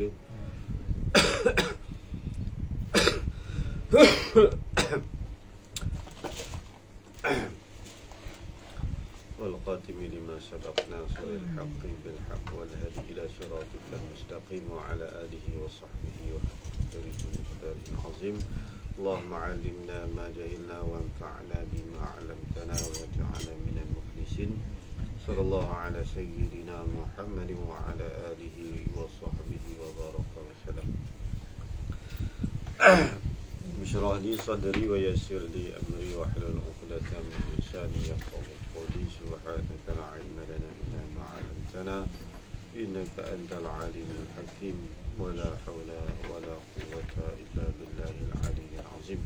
dia. والقاتم لما سبق ناصر الحق بالحق والهادي إلى صراطك المستقيم وعلى آله وصحبه وسلم العظيم. اللهم علمنا ما جهلنا وانفعنا بما علمتنا واجعلنا من المخلصين. صلى الله على سيدنا محمد وعلى آله وصحبه وبارك وسلم. اشرح لي صدري ويسر لي أمري واحلل عقدة من لساني يفقهوا قولي. سبحانك لا علم لنا إلا ما علمتنا إنك أنت العليم الحكيم. ولا حول ولا قوة إلا بالله العلي العظيم.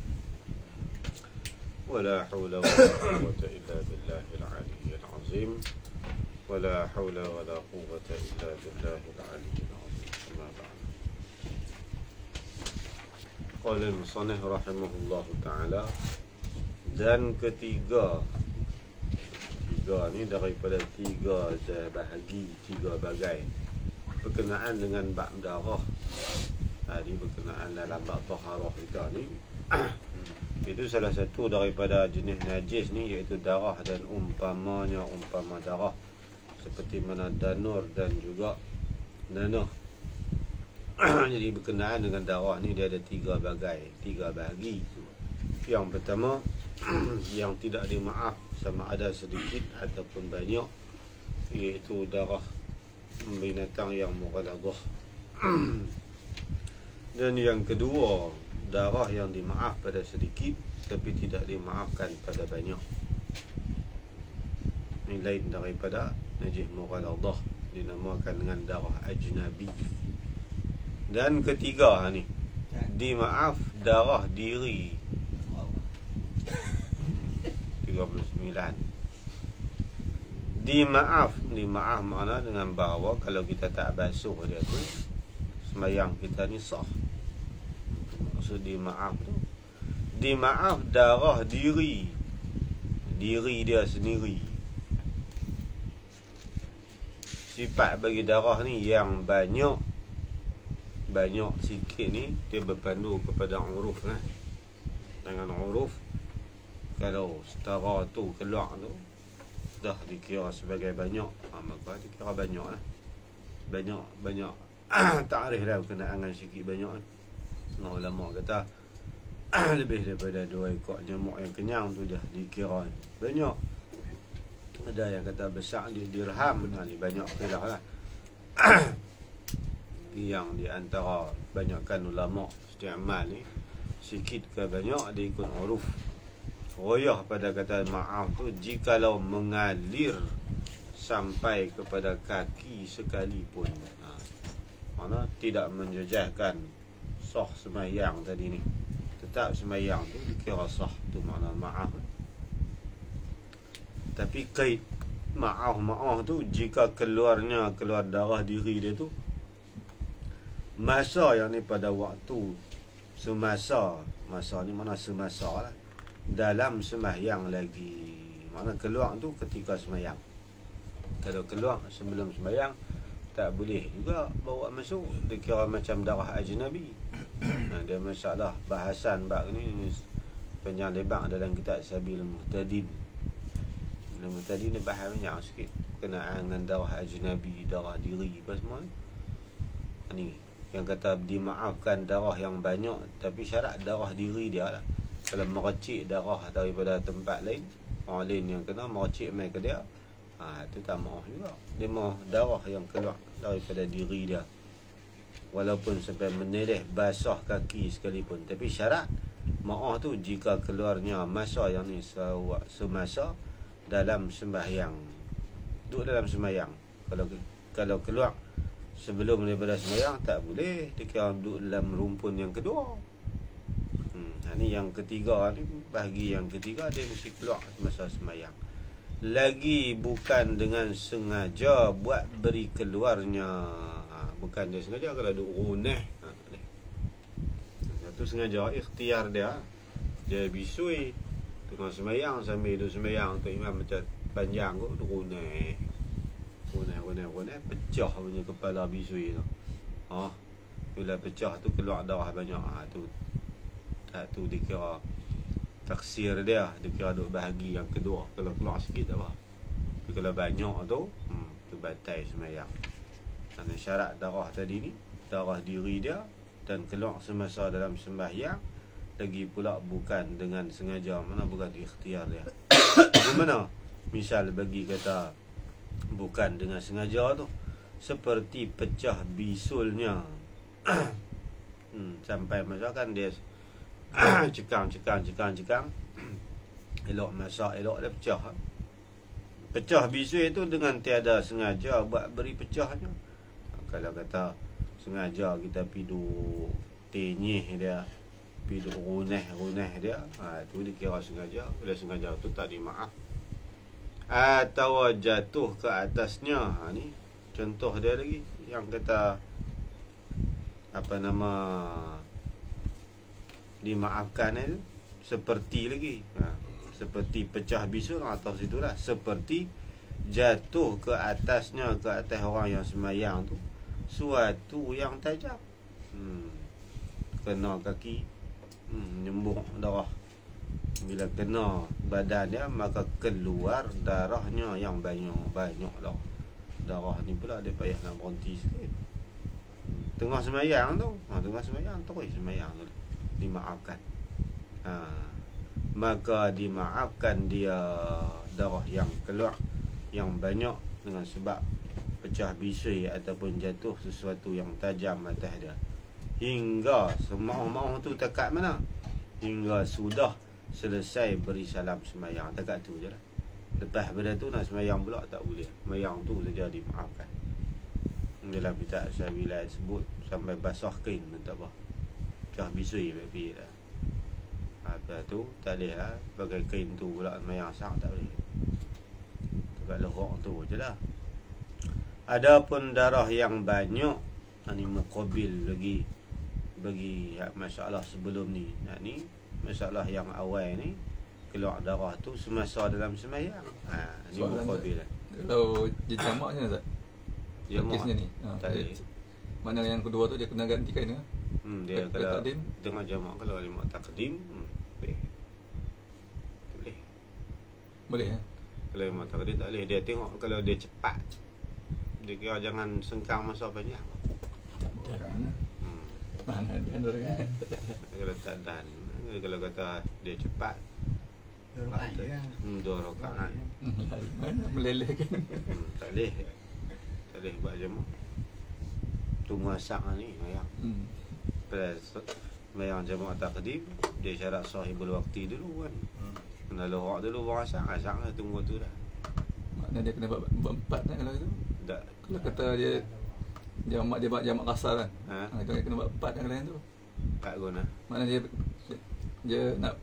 ولا حول ولا قوة إلا بالله العلي العظيم. ولا حول ولا قوة إلا بالله العلي العظيم. أما بعد. قال المصنف رحمه الله تعالى. Dan ketiga ni daripada tiga bahagi, tiga bagai berkenaan dengan bab darah. Tadi berkenaan dalam bab taharah kita ni. Itu salah satu daripada jenis najis ni, iaitu darah dan umpama darah, seperti mana danur dan juga nanah. Jadi berkenaan dengan darah ni dia ada tiga bagai, tiga bahagi. Yang pertama yang tidak dimaaf sama ada sedikit ataupun banyak, iaitu darah binatang yang mughallazah. Dan yang kedua, darah yang dimaaf pada sedikit tapi tidak dimaafkan pada banyak. Ini lain daripada najis mughallazah, dinamakan dengan darah ajnabi. Dan ketiga ni, dimaaf darah diri. 39. Dimaaf makna dengan bahawa kalau kita tak basuh dia tu, sembahyang kita ni sah. Maksud dimaaf tu, dimaaf darah diri dia sendiri. Sifat bagi darah ni yang banyak sikit ni, dia berpandu kepada uruf lah. Dengan uruf, kalau setara tu keluar tu dah dikira sebagai banyak, maka dikira banyak lah. Banyak takrif dah berkenaan dengan sikit banyak. Ulama kata lebih daripada 2 ekor nyamuk yang kenyang tu dah dikira banyak. Ada yang kata besar di dirham, ni banyak khilaf lah. Yang di antara banyakkan ulama isti'mal ni, sikit ke banyak dia ikut uruf. Royah pada kata maaf tu jikalau mengalir sampai kepada kaki sekalipun. Mana tidak menjejaskan sah sembahyang tadi ni, tetap sembahyang tu dikira sah. Tu makna maaf. Tapi kait maaf tu jika keluar darah diri dia tu masa yang ni pada waktu semasa ni, mana semasa lah, dalam sembahyang lagi. Mana keluar tu ketika sembahyang. Kalau keluar sebelum sembahyang tak boleh juga bawa masuk, dikira macam darah ajnabi. Dia masalah bahasan bab ni panjang lebar dalam kitab Sabil Muhtadin. Muhtadin ni bahas banyak sikit berkenaan dengan darah ajnabi, darah diri apa semua ni. Yang kata dimaafkan darah yang banyak, tapi syarat darah diri dia lah. Kalau meracik darah daripada tempat lain, orang lain yang kena meracik mai ke dia, itu tak maaf juga. Dia maaf darah yang keluar daripada diri dia, walaupun sampai meneleh basah kaki sekalipun. Tapi syarat maaf tu jika keluarnya masa yang ni semasa dalam sembahyang, duduk dalam sembahyang. Kalau keluar sebelum daripada sembahyang tak boleh, dikira duduk dalam rumpun yang kedua. Ni yang ketiga ni, bahagi yang ketiga dia mesti keluar masa sembahyang. Lagi bukan dengan sengaja buat beri keluarnya. Bukan dia sengaja, kalau duk runeh. Itu sengaja, ikhtiar dia. Dia bisui tengah sembahyang, sambil duk sembahyang tu imam macam panjang kot, duk runeh. Pecah punya kepala bisui tu. Bila pecah tu keluar darah banyak. Tu dikira taksir dia kira duk bahagi yang kedua. Kalau keluar sikit tak apa. Tapi kalau banyak tu batal sembahyang. Dan syarat darah tadi ni, darah diri dia dan keluar semasa dalam sembahyang, lagi pula bukan dengan sengaja, mana bukan ikhtiar dia. Bagaimana? Misal bagi kata bukan dengan sengaja tu, seperti pecah bisulnya. Sampai masakan dia cekang. Elok masak, elok dia pecah. Pecah bisul itu dengan tiada sengaja buat beri pecahnya. Kalau kata sengaja kita piduk tenyih dia, piduk runeh dia, tu dikira sengaja. Bila sengaja tu tak dimaaf. Atau jatuh ke atasnya. Ni contoh dia lagi yang kata dimaafkan itu seperti lagi. Seperti pecah bisul atau situlah, seperti jatuh ke atasnya, ke atas orang yang sembahyang tu suatu yang tajam. Kena kaki, nyembur darah. Bila kena badan dia, maka keluar darahnya yang banyak lah. Darah ni pula dia payah nak berhenti sikit. Tengah sembahyang tu, terus sembahyang tu dimaafkan. Maka dimaafkan dia darah yang keluar yang banyak dengan sebab pecah bisul ataupun jatuh sesuatu yang tajam atas dia, hingga semau-mau tu dekat mana, hingga sudah selesai beri salam sembahyang. Dekat tu je lah. Lepas pada tu nak sembahyang pula tak boleh. Sembahyang tu saja dimaafkan. Dalam kitab Syafi'i sebut sampai basah kain pun tak apa. Pecah bisul baik lah. Lepas tu tak boleh lah. Pakai kain tu pula sembahyang sah tak boleh. Dekat lerok tu je lah. Adapun darah yang banyak, ini muqabil lagi bagi masalah sebelum ni. Ni masalah yang awal ni, keluar darah tu semasa dalam sembahyang. Ni muqabil lah. Kalau dia jamaknya tak? Jamak Kisnya ni. tak boleh. Mana yang kedua tu dia kena ganti kain ke? Dia kalau tengah jamak, kalau lima takdim boleh. Boleh ya? Kalau lima takdim tak boleh. Dia tengok kalau dia cepat, dia kira jangan sengkang masa panjang. Mana dia kan? Kalau tak dan, kalau kata dia cepat, 2 rakaat. 2 rakaat. Mana meleleh kan? Tak boleh buat jamak. Tu masak ni mayang. Plus mayang jamak takdim, dia syarat sahibul waqti dulu kan. Kena lohak dulu masak lah, tunggu tu dah. Makna dia kena buat 4 kan kalau itu? Tak. Kalau kata dia jamak, dia buat jamak kasar kan? Itu kena buat 4 kan kalau yang tu? Tak guna. Makna dia nak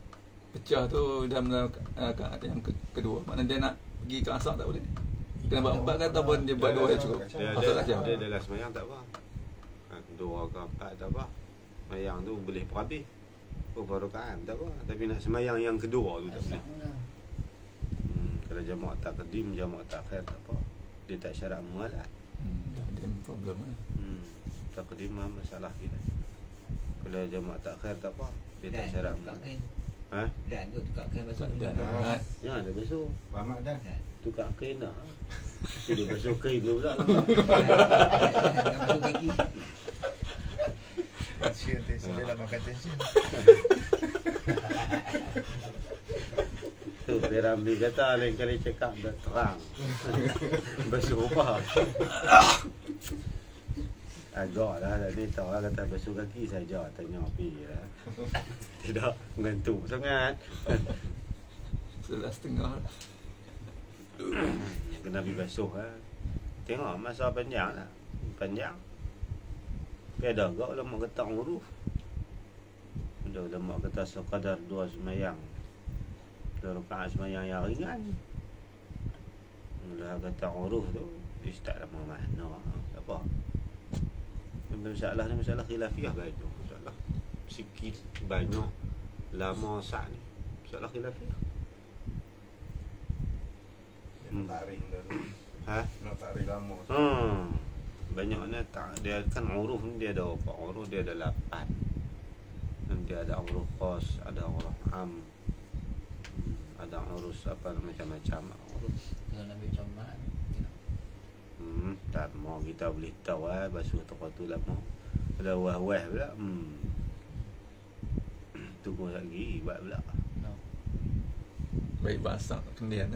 pecah tu dalam rakaat yang kedua. Makna dia nak pergi ke asar tak boleh? Kena buat 4 kan ataupun dia buat 2 yang cukup? Dia dalam semayang tak apa. 2 ke 4 tak apa. Semayang tu boleh perhabis. Baru rakaat tak apa. Tapi nak semayang yang kedua tu tak boleh. Kalau jamak takdim, jamak takhir tak apa. Dia tak syarat mualat. Dia problem lah. Takdim masalah kita. Kalau jamak takhir tak apa. Dia tak syarat mualat. Dan tu tukar kain basuh. Ya, ada basuh. Mamak dah. Tukar kain dah. Dia basuh kain tu pula. Basuh kaki. Tension dia dah makan tension. Tu dia Ramli kata lain kali cakap dah terang. Basuh apa? Agak lah tadi tahu lah kata basuh kaki saja, tanya api lah. Tidak mengantuk sangat. Sebelah setengah. Kena pergi basuh lah. Tengok masa panjang lah. Panjang. Tapi ada agak ulama kata uruf. Ada ulama kata sekadar 2 semayang. 2 rakaat semayang yang ringan. Mula kata uruf tu, dia tak lama mana. Tak apa. Masalah ni masalah khilafiah banyak. Masalah sikit banyak lama sah ni. Masalah khilafiah. Nak tarik dulu. Nak tarik lama. banyaknya tak, dia kan huruf ni dia ada apa? Huruf dia ada 8. Nanti ada huruf khas, ada huruf am, ada huruf apa macam-macam huruf. Kalau nak ambil comel, Tak mau kita boleh tahu basuh toko tu lama. Ada wah-wah pula. Tunggu lagi buat pula. Baik bahasa kemudian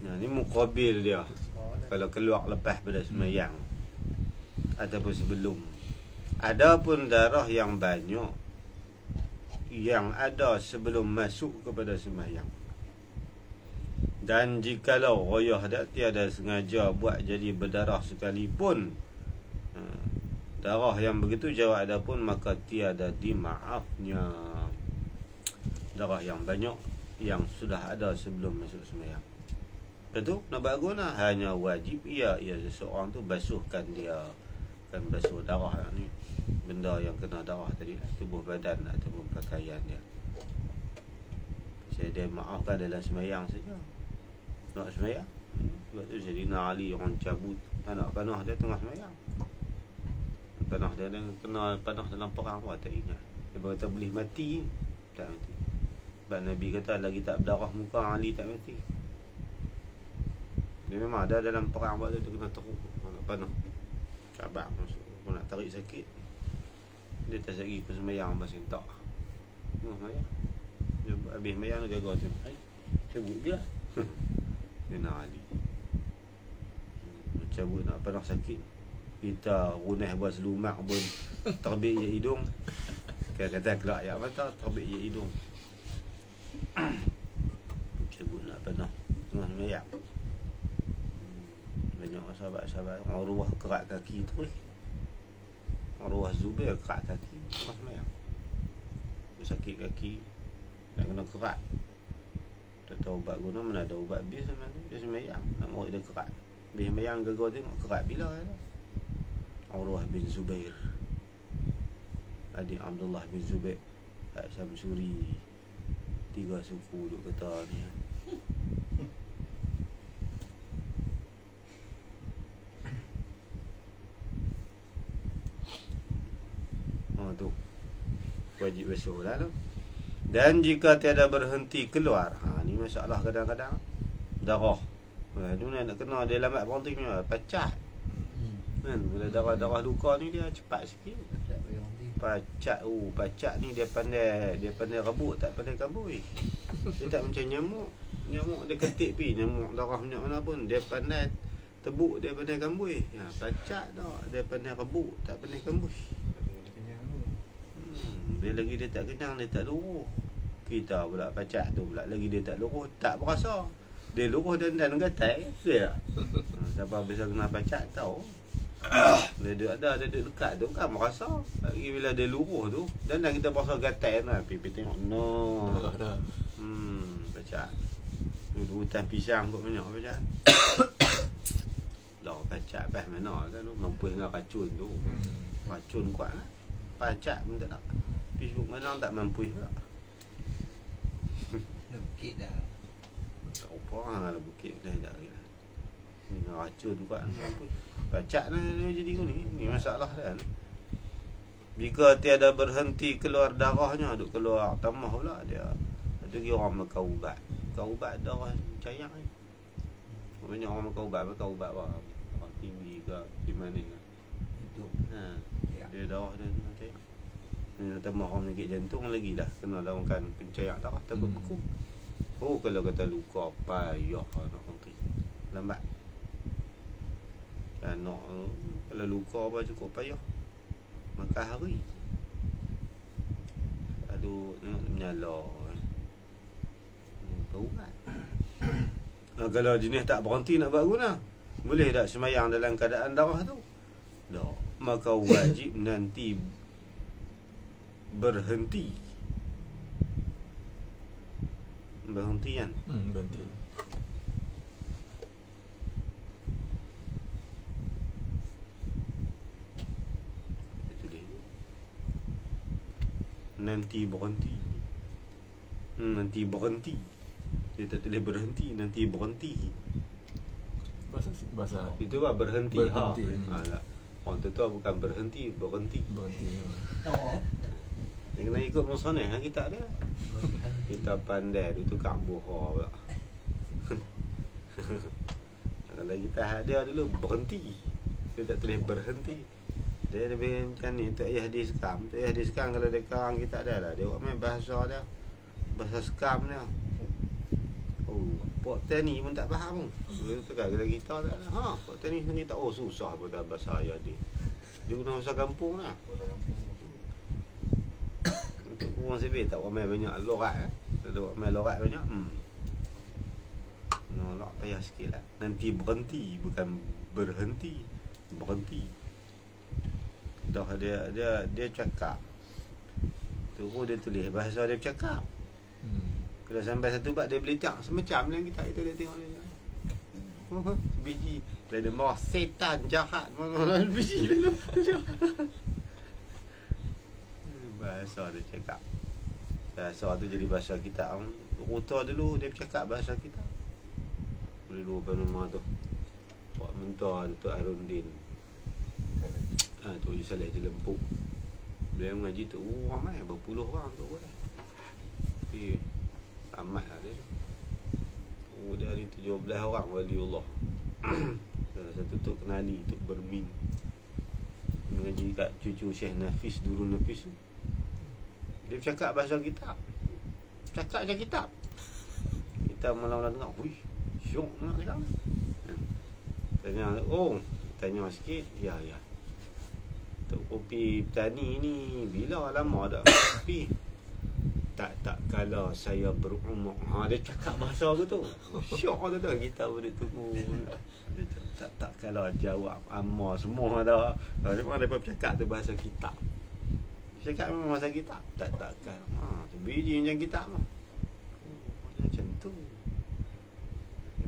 Nah, ni muqabil dia. Kalau keluar lepas pada sembahyang ataupun sebelum. Adapun darah yang banyak yang ada sebelum masuk kepada sembahyang. Dan jikalau royah dak tiada sengaja buat jadi berdarah sekalipun, darah yang begitu jawab adapun maka tiada dimaafnya darah yang banyak yang sudah ada sebelum masuk sembahyang. Betul? Nak buat guna hanya wajib ia seseorang tu basuhkan dia, kan basuh darah ni, benda yang kena darah tadi, tubuh badan ataupun pakaian dia. Saya dia maafkan dalam sembahyang saja. Nak sembahyang. Sebab tu Sayyidina Ali orang cabut anak panah dia tengah sembahyang. Panah dia kena panah dalam perang apa tak ingat. Dia kata boleh mati, tak mati. Sebab Nabi kata lagi tak berdarah muka Ali tak mati. Dia memang ada dalam perang waktu tu kena teruk panah. Cabak masuk, nak tarik sakit. Dia tak lagi ke sembahyang pasal tak. Sembahyang. Dia habis sembahyang dia gagal tu. Cabut dia. Sayyidina Ali cabut nak panah sakit, kita runah buat selumak pun terbit je hidung. Kata kelak ya mata terbit je hidung. Cabut nak panah tengah sembahyang. Banyak sahabat-sahabat Urwah kerat kaki tu. Urwah Zubair kerat kaki tengah sembahyang. Sakit kaki nak kena kerat. Tak tahu ubat guna, mana ada ubat bis sebenarnya. Dia sembahyang nak mau dia kerat. Habis sembahyang gagal tengok kerat bila tu. Urwah bin Zubair, adik Abdullah bin Zubair Syamsuri, 3 suku duk kata ni. Tu wajib basuh lah tu. Dan jika tiada berhenti keluar, ni masalah kadang-kadang darah. Dia nak kena dia lambat berhenti punya, pacat. Kan bila darah-darah luka ni dia cepat sikit. Pacat ni dia pandai rebut, tak pandai kabui. Dia tak macam nyamuk. Nyamuk dia ketik pi, nyamuk darah banyak mana pun dia pandai tebuk, dia pandai kambui. Pacat dah dia pandai rebut, tak pandai kambui. Dia lagi dia tak kenyang, dia tak luruh. Kita pula pacat tu pula lagi dia tak luruh, tak berasa. Dia luruh dan gatai dia. Siapa bisa kena pacat tahu. Dia ada dekat tu kan merasa. Lagi bila dia luruh tu dan kita berasa gatai kan. Pipi tengok no. Dah. Pacat. Dulu hutan pisang kot banyak pacat. Lah pacat pas mana kan tu mampu dengan racun tu. Racun kuat lah. Pacat pun tak nak. Facebook mana tak mampu pula. bukit dah. Tak apa lah bukit dah tak lagi. Ni racun kuat mampu. Pacat lah jadi ni. Ni masalah kan. Jika tiada berhenti keluar darahnya, duk keluar tambah pula dia. Ada lagi orang makan ubat. Makan ubat darah cayang ni. Banyak orang makan ubat apa? Orang tinggi ke di mana ke. Itu. Dia darah dia nanti. Ni tambah orang sakit jantung lagi dah kena lawankan pencairan darah terbeku. Oh kalau kata luka payah nak henti. Lambat. Anak kalau luka apa cukup payah. Makan hari. Aduh tengok menyala. Berubat. Kalau jenis tak berhenti nak buat guna, boleh tak semayang dalam keadaan darah tu? Tak. Maka wajib nanti berhenti. Berhenti kan? Berhenti. Itu dia. Nanti berhenti. Nanti berhenti. Dia tak boleh berhenti, nanti berhenti. Bahasa Itu lah berhenti. Berhenti. Lah. Orang tua bukan berhenti. berhenti. Dia kena ikut musoneh kan kita ada. Kita pandai dia tukang bohong pula. Kalau kita ada dulu berhenti. Dia tak boleh berhenti. Dia lebih macam ni. Tak payah diskam. Tak payah diskam kalau dia kawan kita ada lah. Dia buat main bahasa dia. Bahasa skam dia. Oh, Pok Tani pun tak faham. Dia tukar kalau kita tak ada. Pok Tani ni tak susah pun dah bahasa ayah dia. Dia guna bahasa kampung lah. Untuk orang sibuk tak ramai banyak lorat. Tak ramai lorat banyak. Nolak payah sikit lah. Nanti berhenti. Bukan berhenti. Berhenti. Dah dia cakap. Tu dia tulis bahasa dia bercakap. Kalau sampai satu bab dia boleh tak semacam yang kita dia tengok dia. Biji dia marah setan jahat mana biji dia. Bahasa dia cakap. Bahasa tu jadi bahasa kita. Ruta dulu dia bercakap bahasa kita. Boleh lupa nama tu. Pak Mentua Datuk Harundin. Tu je Saleh Jelempuk. Beliau mengaji tu ramai berpuluh orang tu boleh. Tapi amat lah dia. Dari 17 orang waliullah. Satu Tok Kenali, Tok Bermin. Mengaji kat cucu Syekh Nafis, Durul Nafis. Dia bercakap bahasa kitab. Cakap je kitab. Kita malam-malam tengok, wih, syok nak cakap. Tanya, tanya sikit. Ya. Tok kopi petani ni bila lama dah kopi? Tak kalau saya berumur. Dia cakap bahasa aku tu. Syok tu dah kita boleh tunggu. Dia tak kalau jawab amma semua dah. Dia mana dapat cakap tu bahasa kitab. Cakap memang bahasa kitab. Takkan. Biji macam kitab mah. Macam tu.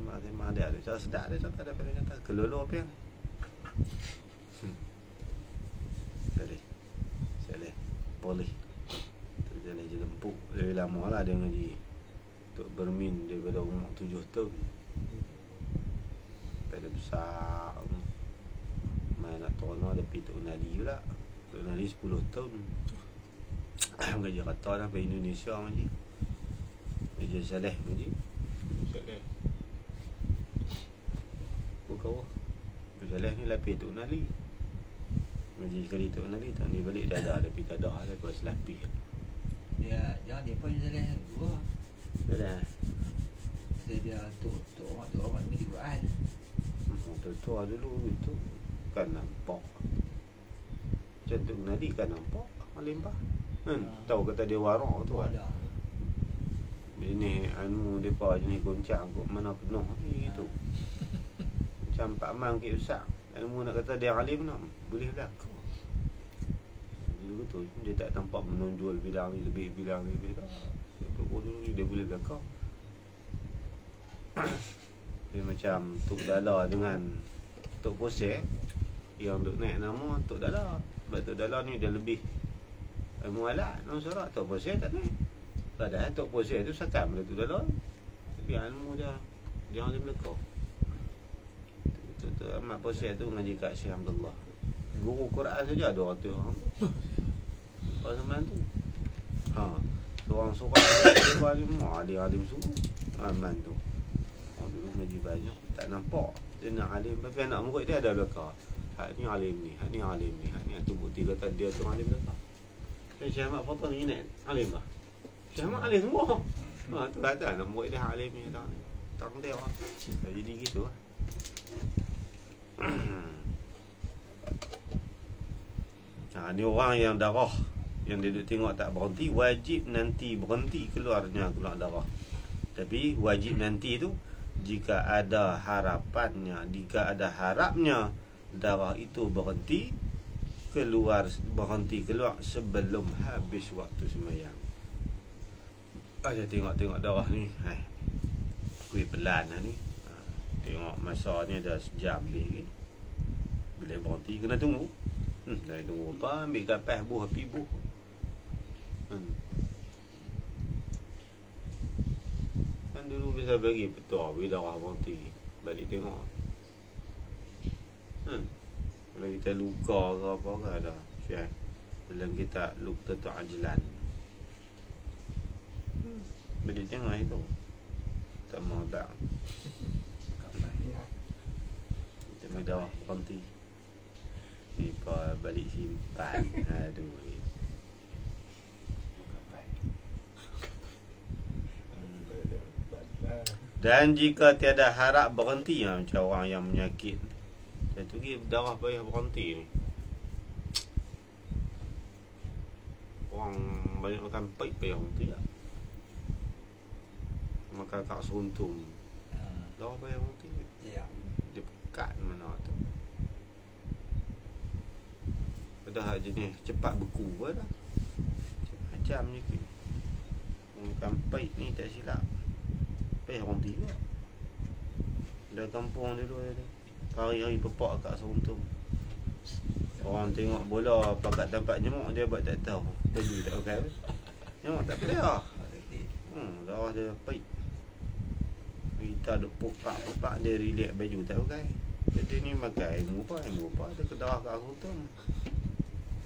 Memang dia ada. Cara sedap dia tak ada pada kata kelolo apa yang. Boleh. Jalan je lempuk. Lebih lama lah dia ngaji. Tok Bermin daripada umur 7 tahun. Pada besar. Main nak tono ada pergi Tok Nadi pula. Tok Nadi 10 tahun. Ngaji kata dah pergi Indonesia ngaji. Ngaji Saleh ngaji. Saleh. Bukan. Saleh ni lapis Tok Nadi. Ngaji sekali Tok Nadi. Tahun ni balik dah ada. Tapi tak ada. Dia kuasa lapis. Dia pun Saleh dua. Dah. Dia tu orang ni Quran. Tua dulu itu kan nampak. Macam tu Nadi kan nampak Malimbah. Tahu kata dia warak tu kan. Ini depa jenis goncang kok mana penuh ni gitu. Macam Pak Man ke Ustaz. Ilmu nak kata dia alim nak boleh berlaku. Betul, dia tak nampak menonjol bidang ni lebih dah. Dulu dia boleh belakang. Dia macam Tok Dala dengan Tok Poseh yang duk naik nama Tok Dala. Sebab Tok Dala ni dia lebih mualat nama surat. Tok Poseh tak naik. Padahal Tok Poseh tu sakam pada Tok Dala. Tapi ilmu dia ada belakang. Tok Ahmad Poseh tu ngaji kat Syekh Abdullah. Guru Quran saja ada 200 orang. Zaman tu. Seorang alim semua. Aman tu. Orang dulu ngaji banyak tak nampak. Dia nak alim tapi anak murid dia ada belakang. Hak ni alim ni, hak ni alim ni, hak ni tu bukti kata dia tu alim belakang. Syekh Ahmad Fatul ni ingat alim lah. Syekh Ahmad alim semua. Tu kata anak murid dia alim ni tak dia lah. Jadi gitu lah. Ni orang yang darah yang dia duduk tengok tak berhenti, wajib nanti berhenti keluar darah. Tapi wajib nanti tu jika ada harapannya, jika ada harapnya darah itu berhenti keluar sebelum habis waktu sembahyang. Saya tengok darah ni, kuih pelan lah ni. Tengok masa ni dah sejam lebih. Bila berhenti kena tunggu. Dah tunggu apa? Ambil kapas buah api buah. Kan dulu bisa bagi petua bila darah berhenti. Balik tengok. Kalau kita luka ke apa ke ada. Syekh. Dalam kita luqtatu ajlan. Balik tengok itu. Tak mau tak. Kita mai darah berhenti. Ipa balik simpan. Aduh. Dan jika tiada harap berhenti, macam orang yang menyakit, saya tu pergi darah payah berhenti ni. Orang banyak makan pahit payah berhenti tak? Makan kat seruntum, darah payah berhenti. Ya. Dia pekat mana tu. Dah jenis cepat beku pun dah. Macam je. Makan pahit ni tak silap. Orang tiga dah kampung dulu tu. Hari-hari pepak kat seruntum. Orang tengok bola pakat tempat nyemuk, dia buat tak tahu. Baju tak pakai. Nyemuk tak boleh lah. Darah dia pahit. Kita duk pupak dia relax baju tak pakai. Jadi ni makan ilmu apa dia ke darah kat seruntum.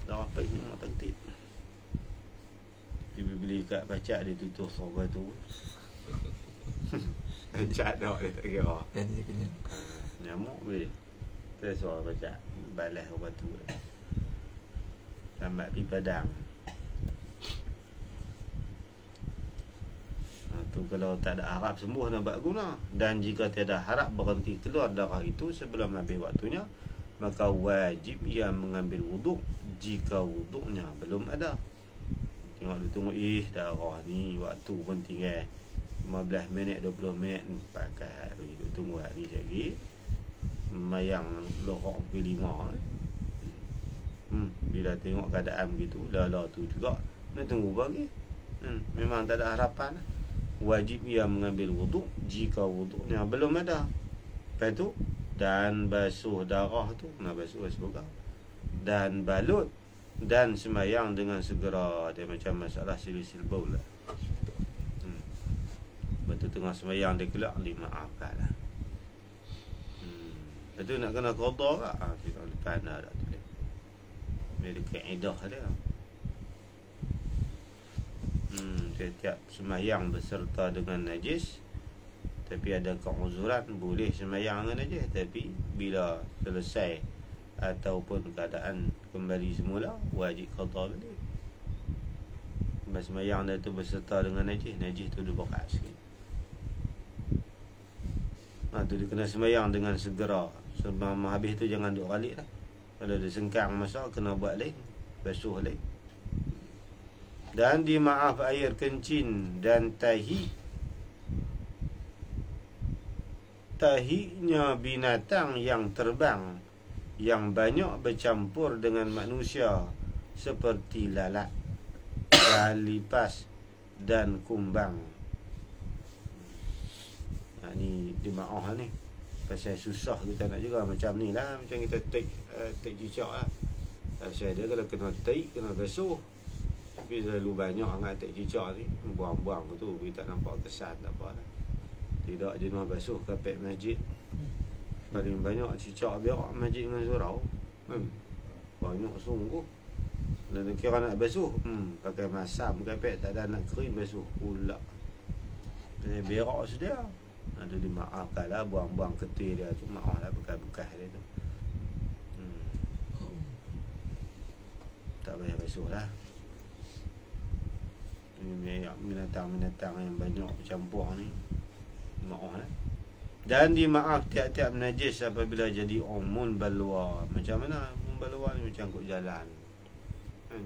Darah pahit nyemuk tak ketip. Dia beli kat pacak dia tutup sorga tu. Cat dah dia tak kira. Dan dia kenyang. Nyamuk boleh. Kita suara baca balas ubat tu. Lambat pergi padang. Tu kalau tak ada harap sembuh nak buat guna. Dan jika tiada harap berhenti keluar darah itu sebelum habis waktunya, maka wajib ia mengambil wuduk jika wuduknya belum ada. Tengok dia tunggu darah ni waktu pun tinggal 15 minit, 20 minit pakai duduk tunggu hari lagi. Mayang lorok pukul 5. Bila tengok keadaan begitu, lala tu juga nak tunggu lagi. Memang tak ada harapan. Wajib ia mengambil wuduk jika wuduknya belum ada. Lepas tu, dan basuh darah tu, nak basuh semoga. Dan balut dan sembahyang dengan segera. Dia macam masalah sil-sil baul lah. Betul tengah sembahyang dia kelak, dimaafkan lah. Itu nak kena qada tak? Kita lepas dah tulis. Dia kaedah dia. Setiap sembahyang berserta dengan najis, tapi ada keuzuran boleh sembahyang dengan najis, tapi bila selesai ataupun keadaan kembali semula, wajib qada balik. Sembahyang dia tu berserta dengan najis tu dia berat sikit. Tu dia kena sembahyang dengan segera. Sebelum habis tu jangan duduk balik lah. Kalau dia sengkang masa, kena buat lain. Basuh lain. Dan dimaaf air kencing dan tahi. Tahinya binatang yang terbang, yang banyak bercampur dengan manusia, seperti lalat, lipas dan kumbang. Ni dimaaf ni. Pasal susah kita nak juga macam ni lah. Macam kita take cicak lah. Pasal dia kalau kena take, kena basuh. Tapi selalu banyak sangat take cicak ni, buang-buang tu, kita tak nampak kesan tak apa lah. Tidak jenuh basuh kapet masjid. Paling banyak cicak biar masjid dengan surau. Banyak sungguh. Dan kira nak basuh, pakai masam kapet, tak ada nak kering basuh pula. Dia berak sedia. Ada dimaafkan lah, buang-buang ketir dia tu, maaf lah bekas-bekas dia tu. Tak payah basuh lah. Ini binatang-binatang yang banyak bercampur ni, maaf lah. Dan dimaaf tiap-tiap najis apabila jadi umun balwa. Macam mana umun balwa ni? Macam kot jalan,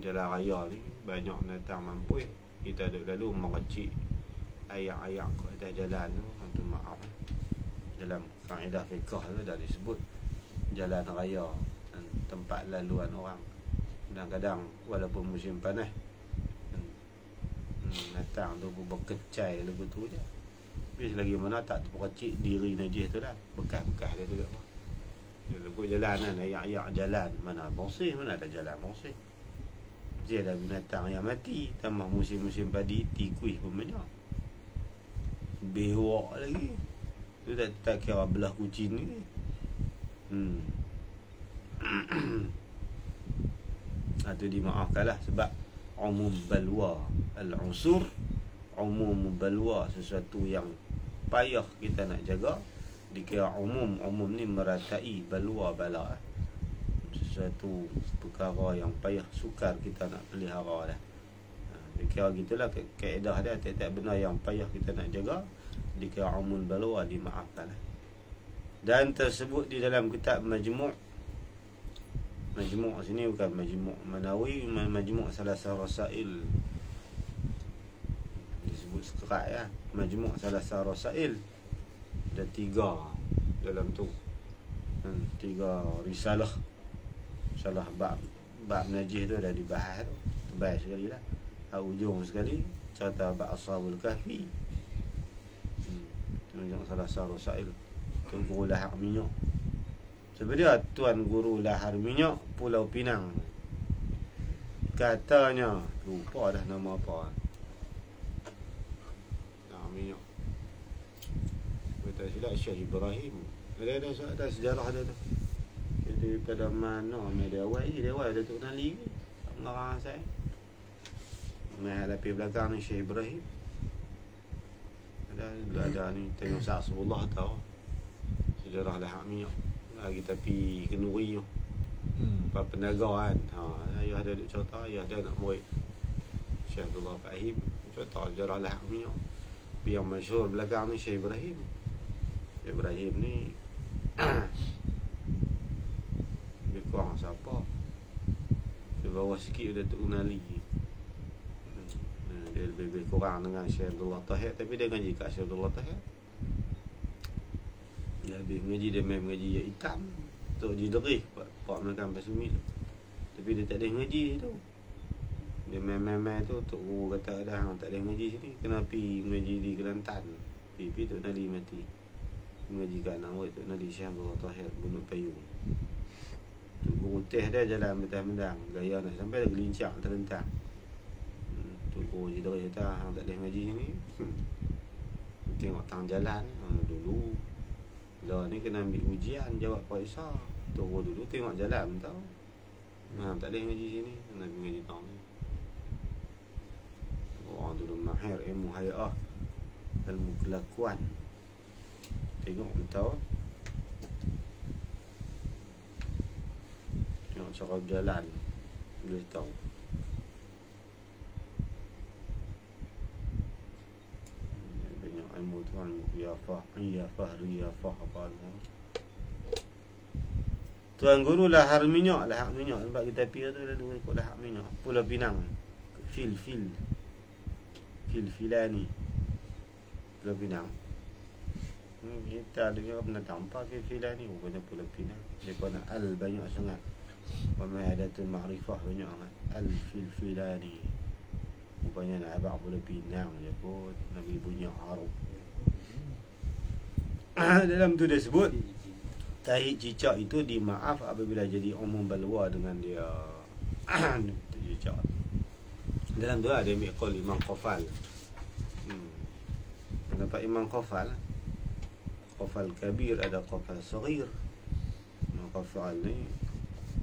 jalan raya ni banyak binatang mampu. Kita duduk lalu meracik ayak-ayak kat atas jalan tu. Tu maaf. Dalam kaedah fiqh tu dah disebut jalan raya, tempat laluan orang. Kadang-kadang walaupun musim panas, datang tu berkecai lepas tu je. Tapi selagi mana tak terpercik diri najis tu dah, bekas-bekas dia tu kat bawah. Dia lepas jalan kan, ayak-ayak jalan, mana bersih, mana ada jalan bersih. Dia ada binatang yang mati. Tambah musim-musim padi, tikus pun banyak. Bewak lagi. Tu tak kira belah kucing ni. Itu dimaafkanlah sebab umum balwa al-unsur, umum balwa, sesuatu yang payah kita nak jaga dikira umum. Umum ni meratai balwa bala, sesuatu perkara yang payah sukar kita nak pelihara dah. Dikira gitulah kaedah dia. Tiap-tiap benda yang payah kita nak jaga dikira umum balwa, dimaafkan. Dan tersebut di dalam kitab Majmu' sini bukan Majmu' Manawi, Majmu' Salasar Rasail. Disebut sekerat ya. Majmu' Salasar Rasail. Ada 3 dalam tu. 3 risalah. Salah bab najis tu dah dibahas tu. Tebal sekali lah. Ujung sekali cerita bab Ashabul Kahfi. Majmu' Salasar Rasail. Tuan Guru Lahar Minyak. Sebenarnya Tuan Guru Lahar Minyak, Pulau Pinang. Katanya, lupa dah nama apa. Lahar Minyak. Kata silap Syekh Ibrahim. Ada sejarah dia tu. Jadi pada mana dia awal ni, dia awal Datuk Nali ni. Tak mengarang saya. Mai hadapi belakang ni Syekh Ibrahim. Ada ni tengok Sa'sulullah tahu. Sejarah Lahar Minyak. Kita pergi ke Nuri tu. Pak penaga kan. Ayah dia duk cerita, ayah dia nak murid Syekh Abdullah Fahim. Cerita sejarah Lahar Minyak. Yang masyhur belakang ni Syekh Ibrahim. Syekh Ibrahim ni dia kurang siapa. Dia bawah sikit Datuk Unali. Dia lebih kurang dengan Syekh Abdullah Tahir, tapi dia ngaji kat Syekh Abdullah Tahir. Dia habis mengaji, dia main mengaji yang hitam. Tok Jiderih Pak makan pasumi tu. Tapi dia tak ada ngaji tu. Dia main-main tu. Tok Guru kata dah tak ada ngaji sini, kena pergi mengaji di Kelantan. Pergi Tok Nali mati. Mengaji kat anak murid Tok Nali Syekh Abdullah Tahir Bunut Payung. Tok Guru teh dia jalan betah-betah, gaya nak sampai dah gelincang terlentang. Tok Guru Jiderih kata tak ada ngaji sini. Tengok tang jalan dulu. Dah ni kena ambil ujian, jawab periksa. Tunggu dulu tengok jalan tau. Tak boleh ngaji sini, kena pergi ngaji tahun ni. Orang dulu mahir ilmu hayah, ilmu kelakuan. Tengok tahu. Tengok cara berjalan, boleh tahu. Ilmu tu kan riyafah apa ni. Tuan Guru Lahar Minyak sebab kita pergi tu ada 2 ekor lahar minyak. Pulau Pinang. Filani. Pulau Pinang. Kita dengar pernah tampak Filani rupanya Pulau Pinang. Dia pun al banyak sangat. Pemai ada tu makrifah banyak sangat. Filani. Rupanya nak abang Pulau Pinang je pun Nabi punya haruf. Dalam tu dia sebut tahi cicak itu dimaaf apabila jadi umum balwa dengan dia cicak. Dalam tu ada ambil qaul Imam Qafal. Pendapat Imam Qafal kabir, ada Qafal saghir. Imam Qafal ni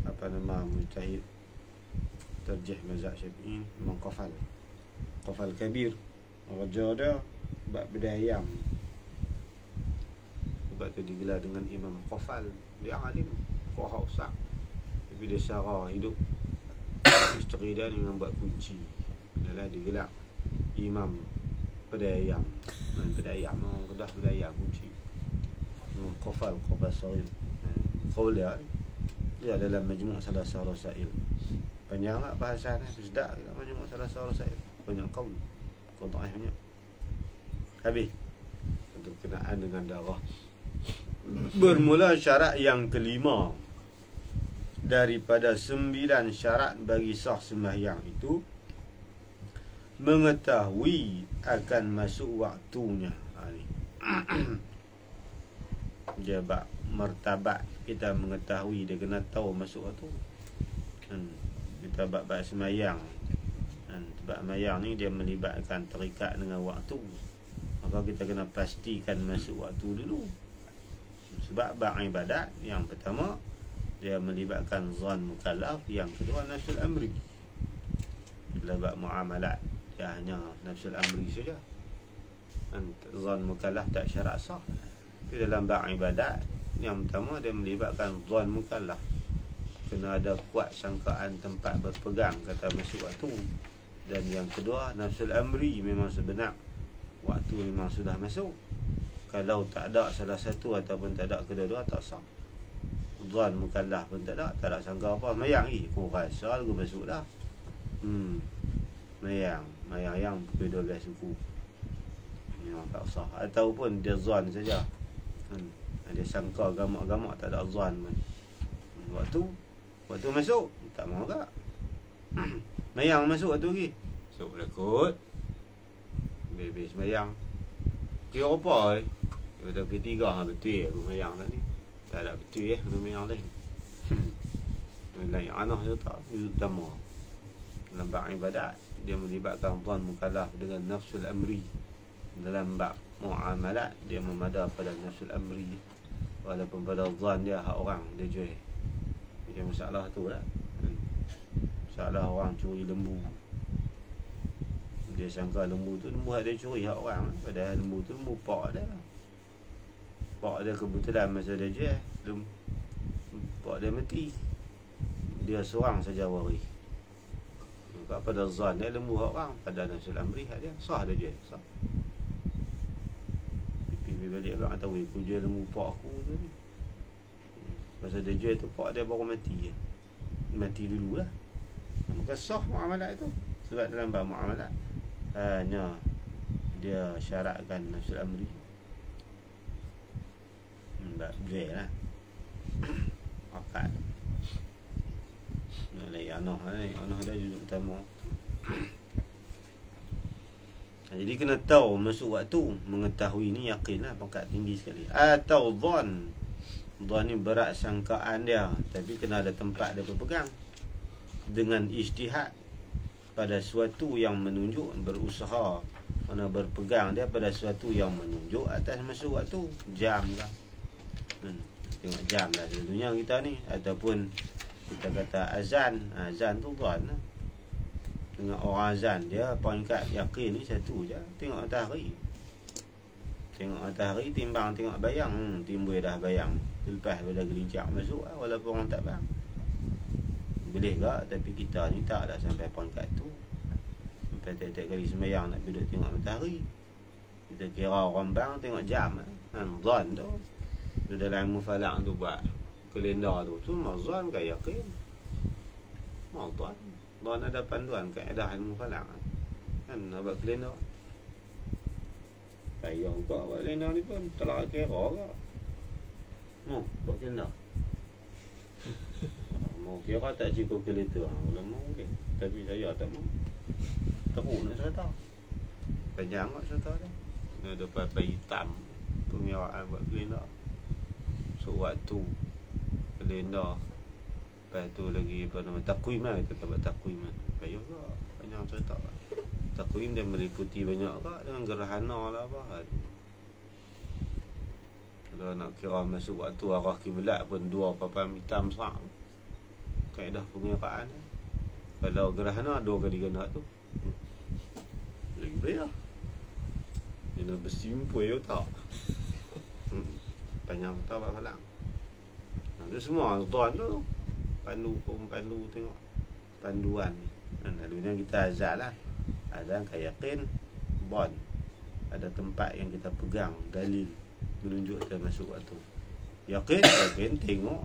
apa nama mujtahid terjih mazhab Syafi'i, Imam Qafal kabir. Raja dia bab bedayam. Sebab tu digelar dengan Imam Qafal. Dia alim, qahau sak. Tapi dia syarah hidup isteri dia dengan buat kunci. Dalam digelar Imam Pedayam. Pedayam, kedah pedayam kunci. Imam Qafal sahih. Qaul dia dalam Majmu' Salasar Rasail. Panjang tak bahasan sedap dalam Majmu' Salasar Rasail. Banyak qaul dhaif banyak. Habis untuk kenaan dengan darah. Bermula syarat yang kelima daripada 9 syarat bagi sah sembahyang itu, mengetahui akan masuk waktunya. Dia bab martabat kita mengetahui, dia kena tahu masuk waktu. Kita bab sembahyang. Sebab sembahyang ni dia melibatkan terikat dengan waktu. Maka kita kena pastikan masuk waktu dulu. Sebab bab ibadat yang pertama dia melibatkan zon mukallaf, yang kedua nafsul amri. Bila bab muamalat dia hanya nafsul amri saja. Zon mukallaf tak syarat sah. Di dalam bab ibadat yang pertama dia melibatkan zon mukallaf. Kena ada kuat sangkaan tempat berpegang kata masuk waktu. Dan yang kedua nafsul amri, memang sebenar waktu memang sudah masuk. Kalau tak ada salah satu ataupun tak ada kedua-dua, tak sah. Zon mukallaf pun tak ada sangka apa. Mayang aku rasa aku masuk dah. Mayang yang pukul 12 suku. Memang tak sah. Ataupun dia zon saja. Dia sangka gamak-gamak tak ada zon pun. Waktu masuk tak mau tak. Mayang masuk waktu lagi. Masuk lekut. Bebis mayang. Kira apa Kata ketiga betul aku mayang tadi. Tak ada betul kena mayang lain. Lain anah je tak. Itu utama. Dalam bab ibadat dia melibatkan zon mukallaf dengan nafsul amri. Dalam bab muamalat dia memada pada nafsul amri. Walaupun pada zon dia hak orang dia jual. Macam masalah tu lah. Masalah orang curi lembu. Dia sangka lembu tu lembu hak dia curi hak orang. Padahal lembu tu lembu pak dia. Pak dia kebetulan masa dia jual, pak dia mati. Dia seorang saja waris. Maka pada zon dia lembu hak orang, pada nafsul amri hak dia sah dia jual, sah. Pipi balik abang kata, "Weh, aku jual lembu pak aku tu ni." Masa dia jual tu pak dia baru mati je. Mati dulu lah. Maka sah muamalat itu. Sebab dalam bab muamalat hanya dia syaratkan nafsul amri. Bab jual lah. Akad. Anah dia duduk utama. Jadi kena tahu masuk waktu. Mengetahui ni yakin lah, pangkat tinggi sekali. Atau zon. Zon ni berat sangkaan dia, tapi kena ada tempat dia berpegang. Dengan ijtihad pada suatu yang menunjuk, berusaha mana berpegang dia pada suatu yang menunjuk atas masuk waktu. Jam lah. Tengok jam lah selalunya kita ni. Ataupun kita kata azan. Azan tu zon lah. Tengok orang azan, dia poinkat yakin ni satu je. Tengok matahari. Tengok matahari timbang tengok bayang. Timbul dah bayang. Lepas pada gelincang masuk lah, walaupun orang tak faham. Boleh tak? Tapi kita ni tak dah sampai poinkat tu. Sampai tiap-tiap kali sembahyang nak duduk tengok matahari. Kita kira orang bang tengok jam lah. Zon tu. Di dalam mufalak tu buat kalender tu. Cuma zon kan yakin. Mau tuan. Zon ada panduan kaedah ilmu falak. Kan nak buat kalender. Payah kau buat kalender ni pun telah kira kau. Mau buat kalender. Mau kira tak cukup kalender. Kalau mau okey. Tapi saya tak mau. Teruk nak cerita. Panjang nak cerita dia. Nak ada paper hitam. Pengiraan buat kalender. So waktu kalender. Lepas tu lagi apa nama takwim lah, kita buat takwim lah. Payah ke panjang cerita lah. Takwim dia meliputi banyak ke dengan gerhana lah apa. Kalau nak kira masuk waktu arah kiblat pun 2 papan hitam serak. Kaedah pengiraan. Kalau gerhana 2 kali ganda tu. Lagi bayar. Dia nak bersimpul ya tak. Panjang tak buat falang. Itu semua tuan tu. Pandu tengok panduan ni. Lalunya kita azal lah. Azal kayakin bon. Ada tempat yang kita pegang, dalil menunjuk kita masuk waktu. Yakin tengok.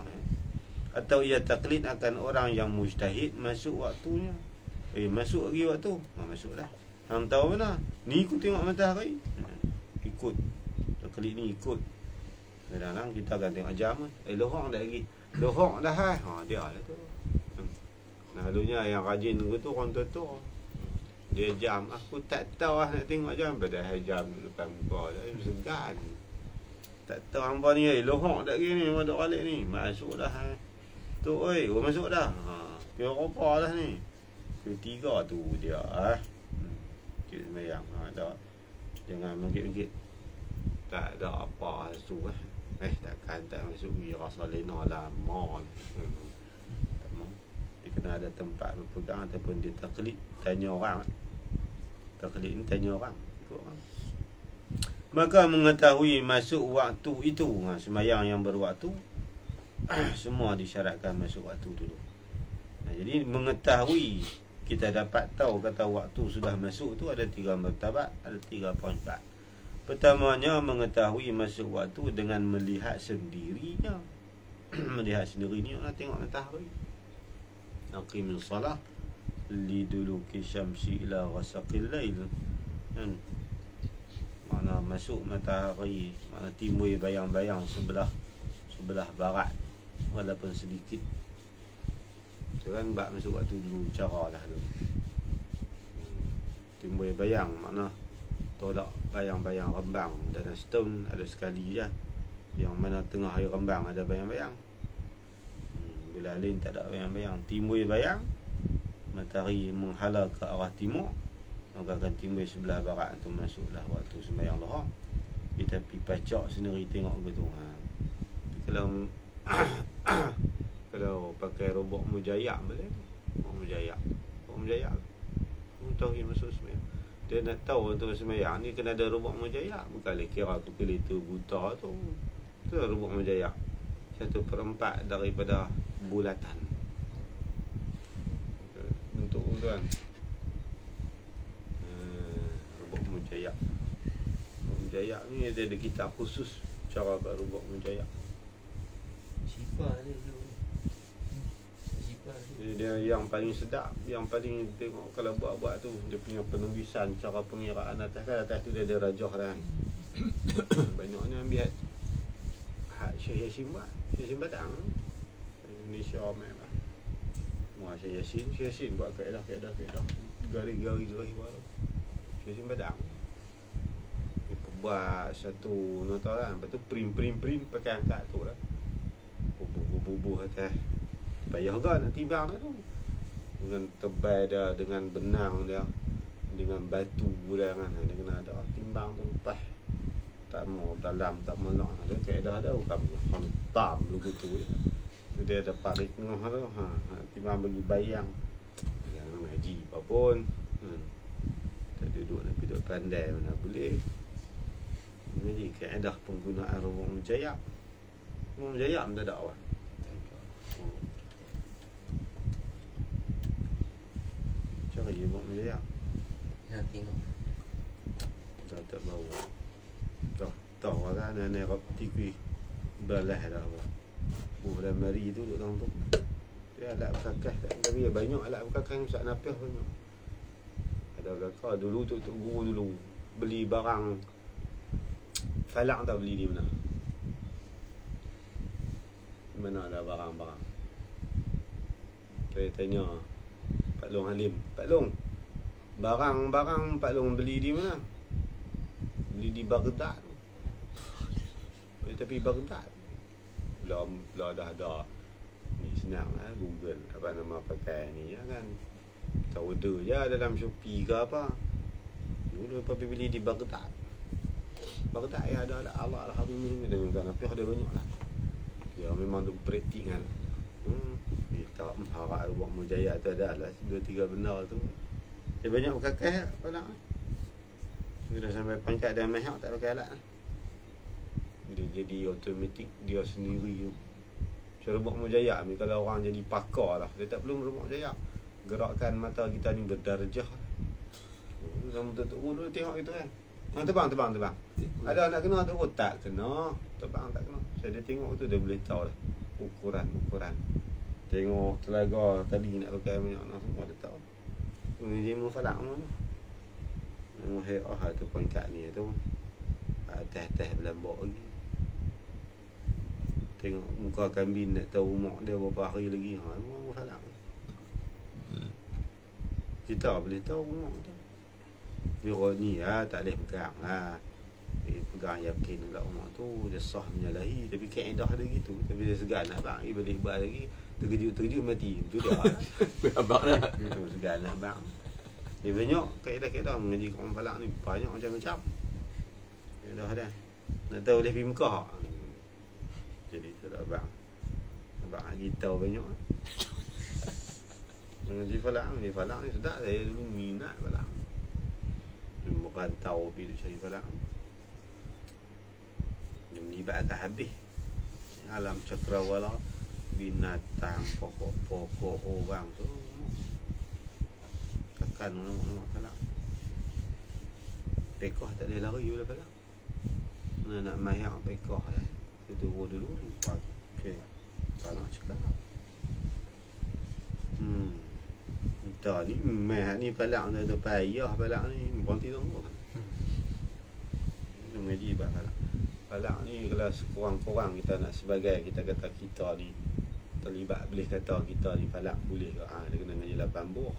Atau ia taklid akan orang yang mujtahid masuk waktunya. Masuk lagi waktu. Masuk dah. Hang tahu mana? Ni ikut tengok matahari. Ikut. Taklid ni ikut. Kadang-kadang kita akan tengok jam. Lohong dah lagi. Lohong dah hai. Dia lah tu. Lalunya yang rajin tunggu tu orang tua-tua. Dia jam. Aku tak tahu lah nak tengok jam. Padahal jam depan muka. Segan. Tak tahu hampa ni. Lohong dah lagi ni. Masuk balik ni. Masuk dah hai. Tu oi. Masuk dah. Kira apa dah ni. Ketiga tu dia. Kita semayang. Jangan mengit-mengit tak ada apa tu takkan tak masuk wira salina lama. Tak mau. Dia kena ada tempat berpegang ataupun dia taklid tanya orang. Taklid ni tanya orang. Maka mengetahui masuk waktu itu, sembahyang yang berwaktu semua disyaratkan masuk waktu dulu. Jadi mengetahui, kita dapat tahu kata waktu sudah masuk tu ada 3 martabat, ada 3 poinkat. Pertamanya mengetahui masuk waktu dengan melihat sendirinya. Melihat sendirinya nak tengok matahari. Aqimil salah liduluki syamsi ila ghasaqil lail. Mana masuk matahari, mana timbul bayang-bayang sebelah barat walaupun sedikit. Tu kan bab masuk waktu dulu caralah tu. Timbul bayang makna tolak bayang-bayang rembang dalam setahun ada sekali je. Yang mana tengah hari rembang ada bayang-bayang. Bila lain tak ada bayang-bayang, timbul bayang, matahari menghala ke arah timur, maka akan timbul sebelah barat tu masuklah waktu sembahyang Zuhur. Kita pergi pacak sendiri tengok begitu. Kalau kalau pakai robot mujayak boleh. Mujayak tahu dia masuk sembahyang. Dia nak tahu untuk sembahyang ni kena ada robot mujayak. Bukanlah kira kalkulator buta tu. Tu robot mujayak 1/4 daripada bulatan. Untuk tuan robot mujayak. Mujayak ni dia ada kitab khusus cara buat robot mujayak. Sifar dia tu. Dia yang paling sedap, yang paling tengok kalau buat-buat tu dia punya penulisan cara pengiraan atas tu dia ada rajah dah. Banyaknya ambil hak Syekh Yasin buat. Syekh Yasin Badang Indonesia memang. Semua Syekh Yasin buat kaedah. Garis buat. Syekh Yasin Badang. Dia buat satu nota lah. Lepas tu print pakai angkat tu lah. Bubuh atas. Payah kan nak timbang tu. Dengan tebal dia, dengan benang dia, dengan batu dia kan. Dia kena ada timbang tu pas. Tak mau dalam, tak melak. Dia kaedah dia bukan hentam lu gitu je. Dia ada parit tengah tu. Timbang bagi bayang. Jangan haji apa pun. Tak duduk nak duduk pandai mana boleh. Jadi kaedah penggunaan robot mujayak. Robot mujayak mendadak awak. Cara dia buat mujayak. Nak tengok. Tak bau. Tahu kan nenek TV balah dah apa. Dan mari tu duduk dalam tu. Dia alat berkakas tapi banyak alat berkakas Ustaz Napih banyak. Ada kakak dulu tu guru dulu beli barang falak tak beli di mana? Mana ada barang-barang. Saya tanya Pak Long Halim, Pak Long, barang-barang Pak Long beli di mana? Beli di Baghdad. Tapi Baghdad belum dah ada ni senang lah Google apa nama pakai ni ya kan. Kita order je dalam Shopee ke apa. Dulu pergi beli di Baghdad. Baghdad ya ada Allah Alhamdulillah dengan kan apa ada banyak lah. Ya memang tu praktik kan. Kita harap buat mujayak tu ada lah 2-3 benda tu. Dia banyak berkakas apa nak. Sudah sampai pangkat dah mahal tak pakai alat. Dia jadi automatik dia sendiri. Cara buat mujayak ni kalau orang jadi pakar lah. Dia tak perlu buat mujayak. Gerakkan mata kita ni berdarjah. Sama tu dulu tengok gitu kan. Terbang. Ada nak kena tu tak kena. Terbang tak kena. Saya dia tengok tu dia boleh tahu lah. Ukuran. Tengok telaga tadi nak pakai banyak semua dia tahu. Ini dia mufalak mana. Tu pangkat ni tu. Teh belambok lagi. Tengok muka kambing nak tahu umur dia berapa hari lagi. Mufalak. Kita boleh tahu umur tu. Biro ni tak boleh pegang lah. Pegang yakin pula umur tu dia sah menyalahi. Tapi kaedah dia gitu. Tapi dia segan nak bang. Dia boleh buat lagi. Terkejut mati. Itu dia lah. Abang dah. Segan nak bang. Dia banyak kaedah-kaedah mengaji orang falak ni. Banyak macam-macam. dah. Nak tahu boleh pergi Mekah. Jadi tu tak abang. Abang kita banyak. Mengaji falak ni sedap saya dulu minat falak. Bukan tahu pergi cari falak. Yang libat akan habis. Alam cakrawala, binatang, pokok-pokok orang tu takkan nak falak. Pekoh tak boleh lari pula falak. Nak mayak pekoh dah. Kita turun dulu okey. Falak cakap. Kita ni ni falak tu payah falak ni berhenti tunggu. Mengaji bah falak. Falak ni kalau sekurang-kurang kita nak sebagai kita kata kita ni terlibat boleh kata kita ni falak boleh ke dia kena ngaji 8 buah.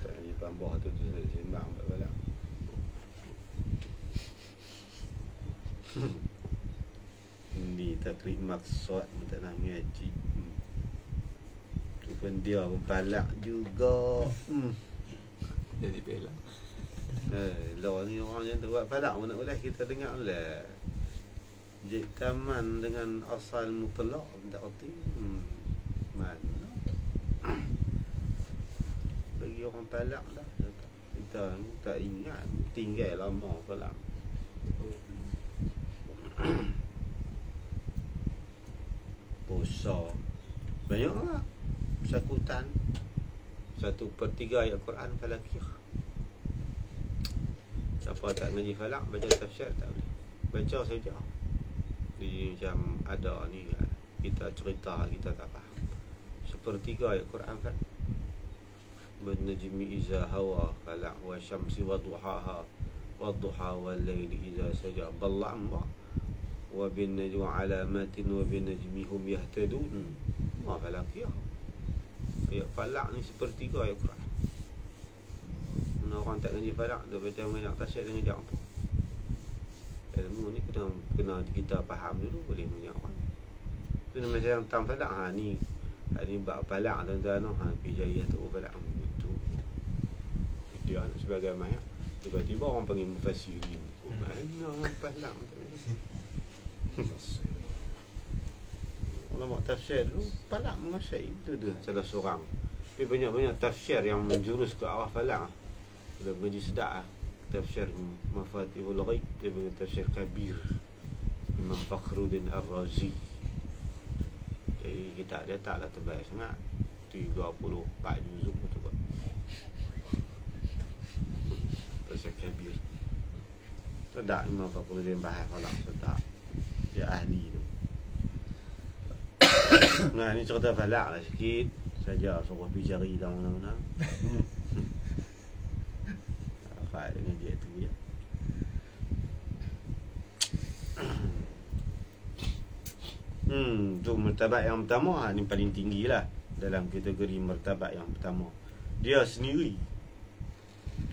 Ngaji 8 buah tu sembang falak. Ni takrib maksud tak nak ngaji. Tu pun dia pun falak juga. Jadi pelang. Law ni orang yang tu buat falak pun nak boleh kita dengar lah. Jik taman dengan asal mutlak tak erti. Mana? Bagi orang falak dah. Kita tak ingat tinggal lama falak. Puasa banyak lah. Sakutan 1/3 ayat Quran falakiyah. Siapa tak ngaji falak baca tafsir tak boleh. Baca saja. Dia macam ada ni kita cerita kita tak faham. 1/3 ayat Quran kan. Bin-najmi iza hawa falak wa syamsi wa duhaha wa duha wal laili iza saja ballam wa bin-najmi alamatin wa bin-najmi hum yahtadun. Ma falakiyah. Ayat falak ni 1/3 ayat Quran. Orang tak ngaji falak tu macam banyak tafsir dengan dia apa. Ilmu ni kena kita faham dulu boleh banyak orang. Tu macam tam falak ni bab falak tuan-tuan pijayah tu falak itu. Dia sebagai maya tiba-tiba orang panggil mufassirin. Mana falak ulama tafsir tu falak menguasai itu tu salah seorang. Tapi banyak-banyak tafsir yang menjurus ke arah falak. Sudah menjadi sedap tafsir Mafatihul Ghaib dengan tafsir Kabir Imam Fakhruddin Ar-Razi. Jadi kita dia taklah tebal sangat 34 juzuk tu kot. Tafsir Kabir sedap Imam Fakhruddin bahas falak sedap. Dia ahli tu. Nah ni cerita falak lah sikit saja suruh pergi cari dalam mana-mana. Dengan dia tu ya. Tu martabat yang pertama ni paling tinggi lah dalam kategori martabat yang pertama. Dia sendiri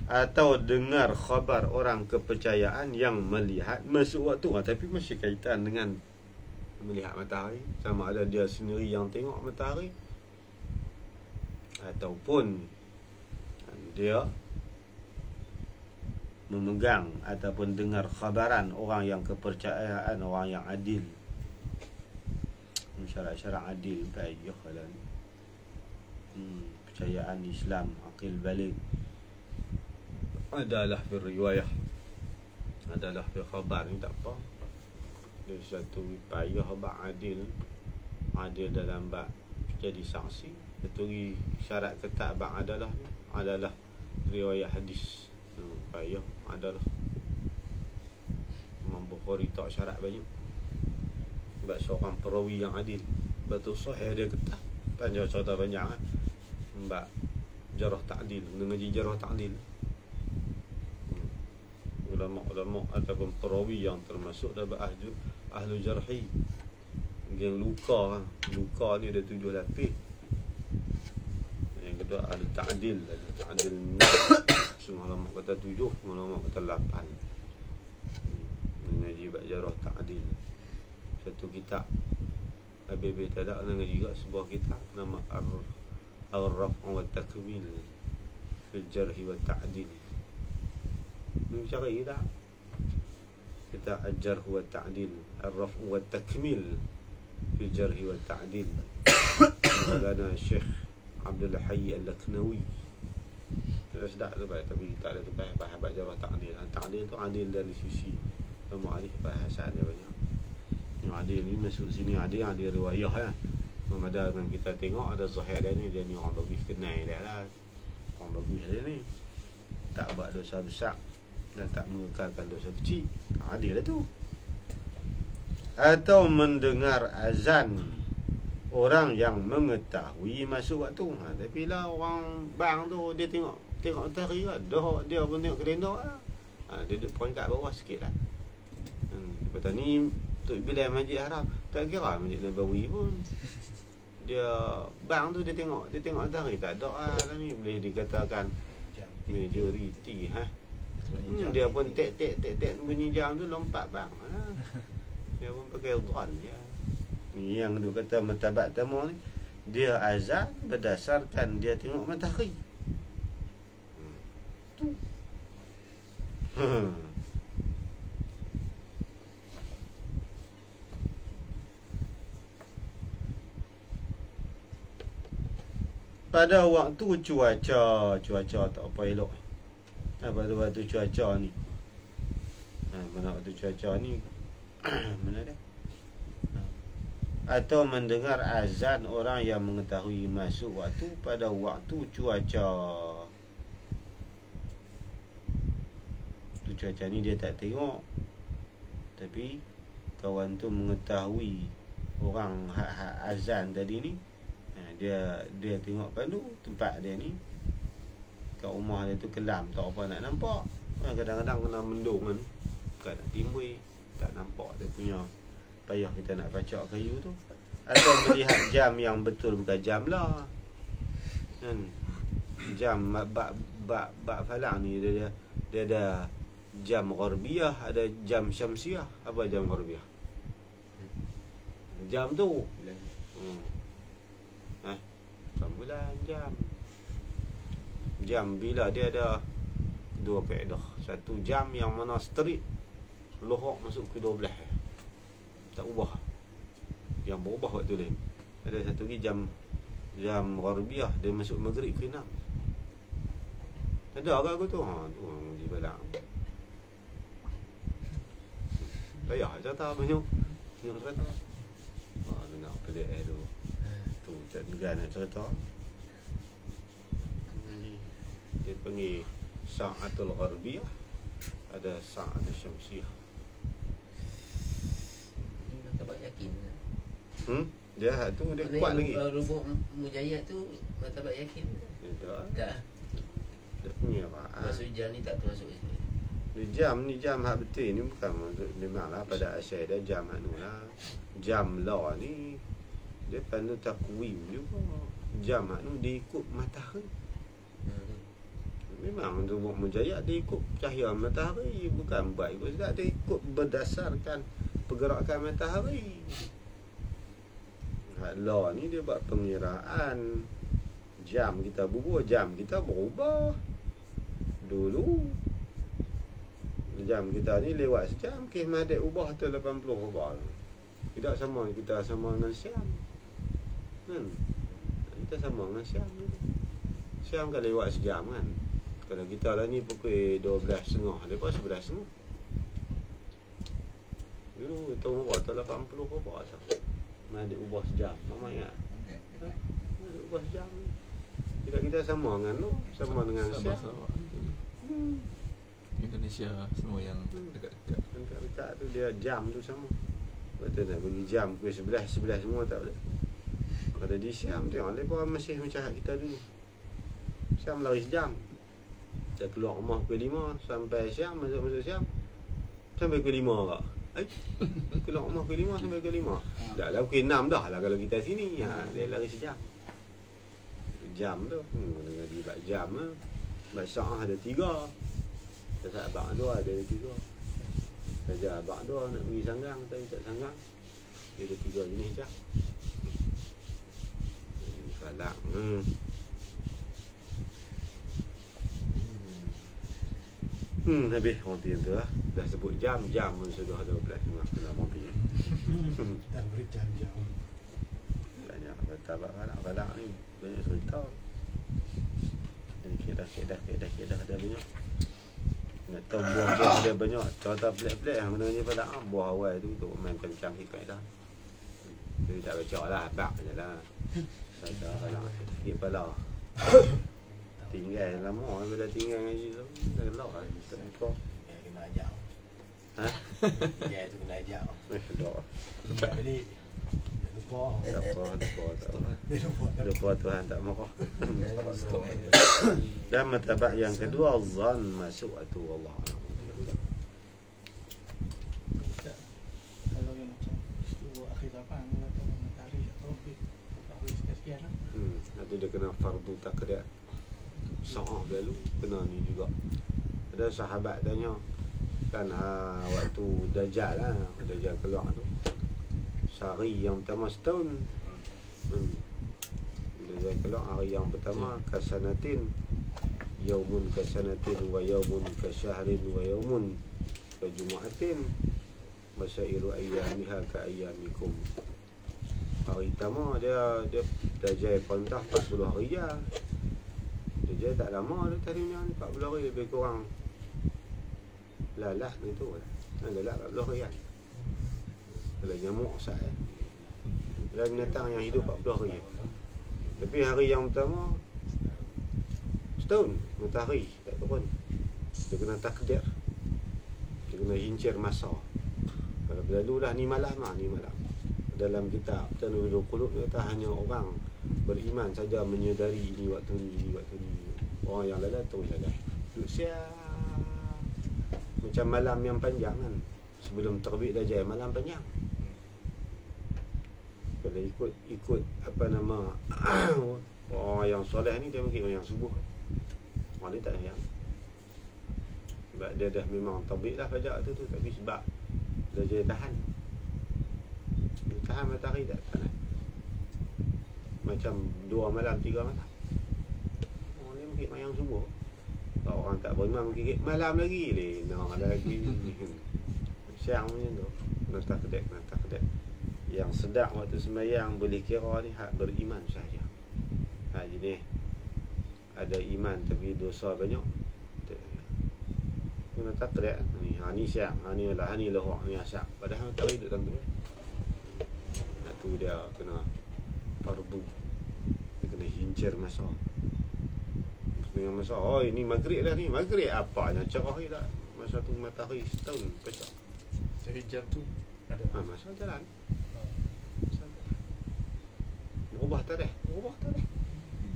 atau dengar khabar orang kepercayaan yang melihat masuk waktu tapi masih kaitan dengan melihat matahari, sama ada dia sendiri yang tengok matahari ataupun dia memegang ataupun dengar khabaran orang yang kepercayaan, orang yang adil. Syarat-syarat adil payah lah ni. Percayaan Islam akil balik adalah riwayah, adalah khabar ni tak apa. Dia satu payah khabar adil dalam bab jadi saksi. Satu syarat ketat bab adalah riwayah hadis. Payah adalah Imam Bukhari tak syarat banyak. Sebab seorang perawi yang adil, betul sahih dia ketat. Panjang cerita banyak kan. Sebab jarah ta'dil, mengaji jarah ta'dil. Ulama-ulama ataupun perawi yang termasuk dalam ahlu jarhi. Yang luka ni ada 7 lapis. Yang kedua ahlu ta'dil, semua ulama kata 7, ulama kata 8. Mengaji bab jarah ta'dil. Satu kitab ABB Tadak ngaji juga sebuah kitab nama Ar-Raf' wa Takmil fil Jarh wa Ta'dil. cari tak? Kita ajar wa ta'dil, ar-raf' wa takmil fi jarh wa ta'dil. Maulana Syekh Abdul Hayy Al-Laknawi. Terus dah tu tapi tak ada tu bahabat jarh ta'dil. Ta'dil tu adil dari sisi mu'alif bahasan dia banyak. Yang adil ni masuk sini adil riwayah lah. Memada dengan kita tengok ada zahir dia ni orang bagus kenal dia lah. Orang bagus dia ni tak buat dosa besar dan tak mengekalkan dosa kecil. Adil lah tu. Atau mendengar azan orang yang mengetahui masuk waktu. Tapi lah orang bang tu dia tengok matahari lah. Dia pun tengok kalender lah. Dia duduk peringkat bawah sikit lah. Lepas ni Tok Bilal Masjid Haram tak kira Masjid Nabawi pun. Dia bang tu dia tengok matahari tak ada lah ni boleh dikatakan majoriti dia pun tek bunyi jam tu lompat bang. Dia pun pakai dhon je. Ni yang dia kata martabat tamu ni dia azan berdasarkan dia tengok matahari. Tu. Pada waktu cuaca tak apa elok. Pada waktu cuaca ni. Mana waktu cuaca ni? Mana dia? Atau mendengar azan orang yang mengetahui masuk waktu pada waktu cuaca. Tu cuaca ni dia tak tengok. Tapi kawan tu mengetahui orang azan tadi ni. Dia tengok pandu tempat dia ni kat rumah dia tu kelam tak apa nak nampak. Kadang-kadang kena mendung kan, kadang timbul tak nampak dia punya payah kita nak pacak kayu tu. Atau melihat jam yang betul bukan jam lah kan. Jam bak falang ni dia ada jam gharbiyah, ada jam syamsiah. Apa jam gharbiyah? Jam tu bulan jam bila dia ada dua kaedah. Satu jam yang mana straight lohok masuk ke 12 tak ubah, yang berubah waktu lain. Ada satu lagi jam gharbiyah dia masuk maghrib ke 6. Ada ke aku tu? Tu di balang payah cerita banyak cerita. Dengar pelik tu. Tu tak negan nak cerita. Dia panggil Sa'atul Gharbiyah, ada Sa'atul Syamsiyah. Tak yakin. Dia tu dia kuat lagi. Rubuk Mujayat tu tak yakin. Tak. Dia punya apa? Masuk jam ni tak termasuk sini. Ni jam hak betul ni bukan memanglah pada asal dia jam anu lah. Jam lah ni dia pandu takwim juga. Jam anu dia ikut matahari. Memang rubuk Mujayat dia ikut cahaya matahari, bukan buat ikut sedap, dia ikut berdasarkan pergerakan matahari. Law ni dia buat pengiraan jam kita berubah. Dulu jam kita ni lewat sejam, khidmat dia ubah tu 80 ubah. Tidak sama kita sama dengan Syam. Kita sama dengan Syam. Syam kan lewat sejam kan. Kalau kita lah ni pukul 12.30, lepas 11.30. Dulu tahun berapa? 80 berapa asal. Mana dia ubah sejam. Mama ingat? Dia ubah sejam. Kita sama dengan tu, sama dengan Syam. Indonesia semua yang dekat-dekat. Dekat-dekat tu dia jam tu sama. Betul nak bagi jam pukul 11 semua tak boleh. Kalau di Syam tengok mereka masih macam kita dulu. Syam lari sejam. Kita keluar rumah pukul 5 sampai Syam, masuk Syam sampai pukul 5 kak. Keluar rumah pukul 5 sampai pukul 5. Dah lah pukul 6 dah lah kalau kita sini. Dia lari sejam. Jam tu dengan dibat jam lah. Basak ada 3. Basak abang 2 ada 3. Saja abang 2 nak pergi sanggang, tapi tak sanggang. Dia ada 3 jenis je. Falak. Habis roti tu lah. Dah sebut jam pun sudah 12.5 kena roti. Dan beri jam-jam. Banyak kata balak-balak ni banyak cerita. Jadi kedah ada banyak. Nak tahu buah-buah dia banyak. Contoh pelik-pelik yang menanya balak buah awal tu main kencang ikat dah. Dia tak baca lah, abak je lah. Saya balak sikit pala. Tinggal lama bila tinggal ngaji tu. Dah gelap lah. Tak lupa. Ya, kena ajak. Ha? Ya, itu kena ajak. Dah. Ya, jadi lupa. Lupa Tuhan tak marah. Dan martabat yang kedua zan masuk tu Allah. Kalau yang macam itu akhir zaman atau matahari atau sekian lah. Nanti dia kena fardu takdir. Sa'ah lalu kena ni juga. Ada sahabat tanya kan waktu Dajjal lah, Dajjal keluar tu. Sehari yang pertama setahun. Dajjal keluar hari yang pertama kasanatin yaumun kasanatin wa yaumun kasyahrin wa yaumun kajumu'atin masairu ayyamiha ka ayyamikum. Hari pertama dia Dajjal kontah 40 hari je. Dajjal tak lama dia tadinya ni 40 hari lebih kurang. Lalah ni tu lah. Lalah 40 hari kan. Kalau nyamuk saya. Dan binatang yang hidup 40 hari. Tapi hari yang pertama setahun matahari tak turun. Dia kena takdir. Dia kena hincir masa. Kalau berlalu dah ni malam lah, ni malam. Dalam kitab Tanwirul Qulub kata hanya orang beriman saja menyedari ini waktu ni. Orang yang lain tu saja. Duduk siap. Macam malam yang panjang kan. Sebelum terbit Dajjal malam panjang. Kalau ikut apa nama orang yang soleh ni dia mungkin orang yang subuh. Orang ni tak yang. Sebab dia dah memang terbit dah fajar tu tapi sebab Dajjal tahan. Dia tahan matahari tak tahan. Macam 2 malam 3 malam. Orang ni mungkin yang subuh. Kalau orang tak beriman mungkin malam lagi lagi. Siang macam tu. Nak kedek. Yang sedap waktu sembahyang boleh kira ni hak beriman saja. Jadi ada iman tapi dosa banyak. Kena takdir ni. Ni siang, ni lohak, ni asyak. Padahal tak hidup dalam tu. Tu dia kena fardu. Dia kena hincir masa. Dengan masa, oh ini maghrib dah ni. Maghrib apanya cerah ni dah. Masa tu matahari setahun pecah. Jadi jam tu ada. Masa jalan. Berubah tak dah?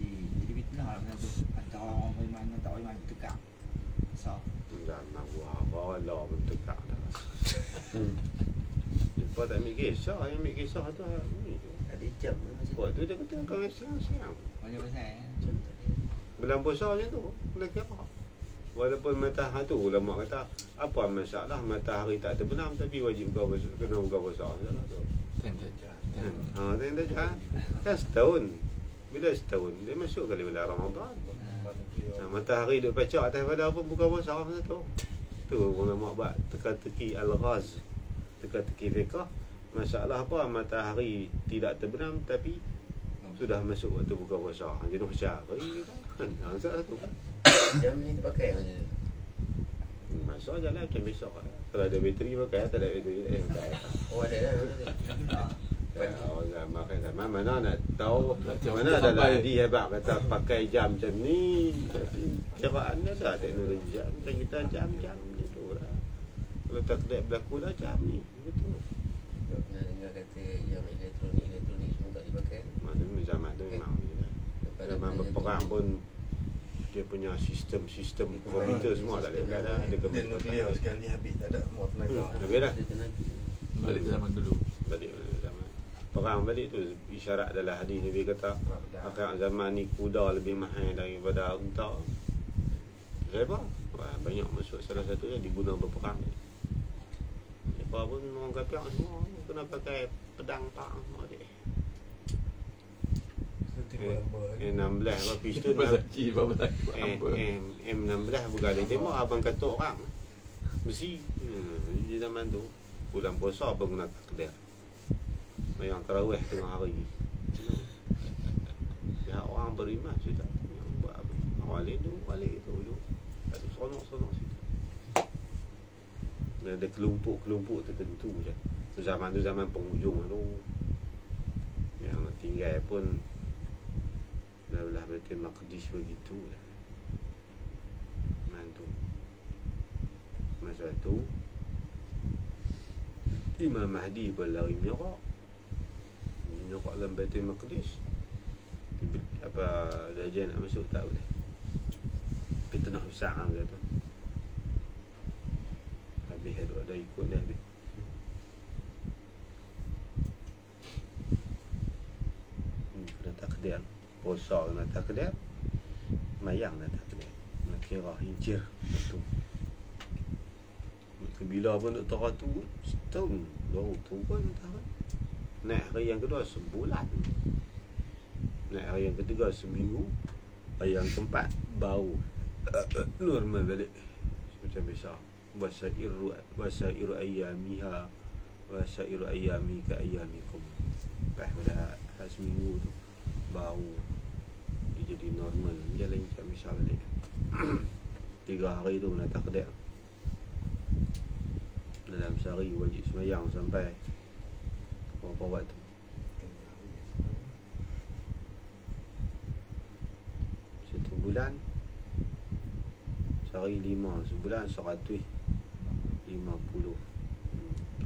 Jadi fitnah lah macam tu. Antara orang beriman dan tak beriman tekak. So. Jangan buat Allah pun tekak dah. Lepas tak ambil kisah, yang ambil kisah tu ni. Ada jam Buat tu dia kata kau siang-siang. Banyak pasal Bulan puasa macam tu, boleh kira. Walaupun matahari tu, ulama kata apa masalah matahari tak terbenam tapi wajib kau kena buka puasa. Tanda jahat. Kan setahun. Bila setahun, dia masuk kali bulan Ramadan. Matahari duduk pecah atas pada apa buka puasa macam tu. Tu ulama buat teka-teki al-ghaz. Teka-teki fiqh. Masalah apa matahari tidak terbenam tapi sudah masuk waktu buka puasa. Jadi macam kan? Masalah tu. Jam ni terpakai macam tu. Masuk jalan macam besok. Kalau ada bateri pakai, tak ada bateri tak pakai. Oh ada lah. Mana nak tahu mana ada hadis hebat kata pakai jam macam ni. Kiraan dia dah teknologi jam. Macam kita jam-jam gitu lah. Kalau tak kena berlaku dah jam ni. Betul. Pernah dengar kata yang elektronik semua tak dipakai. Maksudnya zaman tu memang zaman berperang pun dia punya sistem komputer semua tak ada dah. Ada nuklear sekali habis tak ada muat tenaga. Habis dah. Balik ke zaman dulu. Balik zaman perang balik tu isyarat adalah hadis Nabi kata akhir zaman ni kuda lebih mahal daripada unta. Sebab banyak masuk salah satunya diguna berperang. Sebab pun orang kafir semua kena pakai pedang perang semua dia. M16 apa pistol Bersaji apa lagi M16 bergaling tembak abang kata orang mesti di zaman tu bulan puasa abang guna takdir yang tarawih tengah hari ya orang beriman sudah buat apa wali tu ada sonok situ ada kelompok tertentu je zaman tu zaman penghujung tu yang tinggal pun belah Baitul Maqdis begitu lah. Mantu. Masa tu Imam Mahdi pun lari menyokok dalam Baitul Maqdis. Apa Dajjal nak masuk tak boleh. Fitnah besar kata. Habis ada ikut dah habis. Kena takdir. Puasa kena takdir, mayang kena takdir, nak kira hijir tu. Bila pun nak tahu tu setahun, 2 tahun tak. Naik hari yang kedua sebulan, naik hari yang ketiga seminggu, hari yang keempat bau normal balik macam biasa. Wasairu ayyamiha wasairu ayyami ka ayyamikum. Pada seminggu tu bau dia jadi normal jalan macam misal balik 3 hari tu nak takdir dalam sehari wajib sembahyang sampai berapa waktu 1 bulan sehari 5 sebulan 150 180 150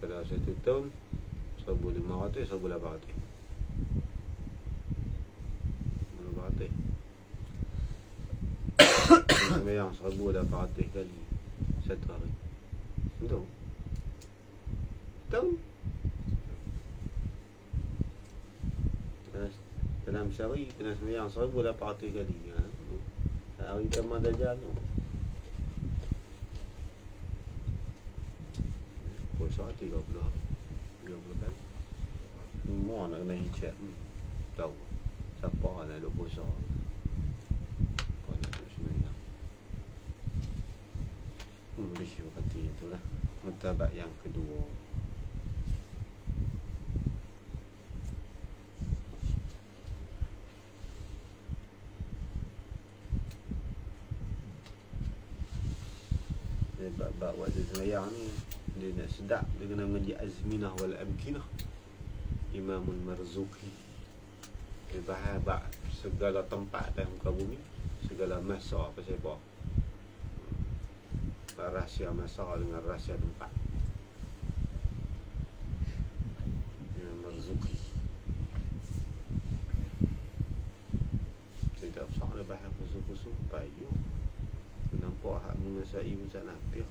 pada 1 tahun 1,500 1,800 sembahyang 1,800 kali satu hari betul dalam sehari kena sembahyang 1,800 kali hari pertama Dajjal tu puasa 30 kali. Semua nak kena hijab tahu siapa nak duk puasa. Kau nak duk sembahyang. Boleh seperti itulah. Mutabak yang kedua. Bab waktu sembahyang ni dia nak sedap, dia kena mengaji azminah wal amkinah. Imamul Marzuki dia bahas bab segala tempat dalam muka bumi, segala masa apa siapa, rahsia masa dengan rahsia tempat. Imam Marzuki tidak usah dia bahas khusus-khusus payu nampak hak mengasai Musa Nafiq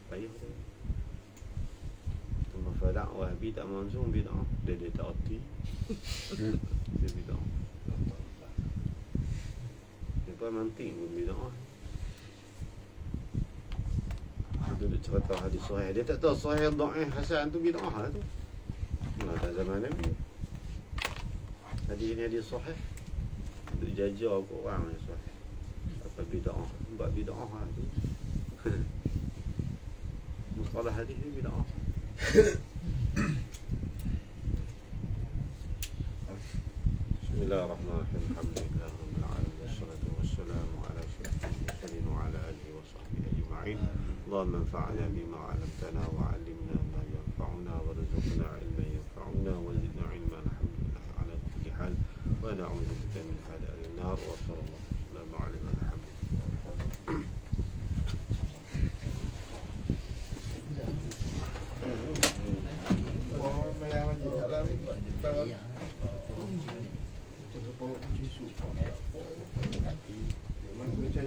payah tu. Mafadak Wahabi tak langsung bid'ah. Dia tak erti. Dia bid'ah. Dia pun mantik pun bid'ah. Dia duduk cerita hadis sahih. Dia tak tahu sahih dhaif hasan tu bid'ah lah tu. Pada zaman Nabi hadis ni hadis sahih. Duduk jajar ke orang yang sahih. Apa bid'ah. Buat bid'ah lah tu. Mustalah hadis ni bid'ah. Bismillahirrahmanirrahim. Alhamdulillah rabbil alamin wassalatu wassalamu ala asyrafil mursalin wa ala alihi wa sahbihi ajma'in. Allahumma anfa'na bima 'allamtana wa 'allimna ma yanfa'una warzuqna 'ilman yanfa'una wa zidna 'ilman. Alhamdulillah ala kulli hal wa na'udzu bika min hadari an-nar wa sallallahu alaihi wa sallam. Memang macam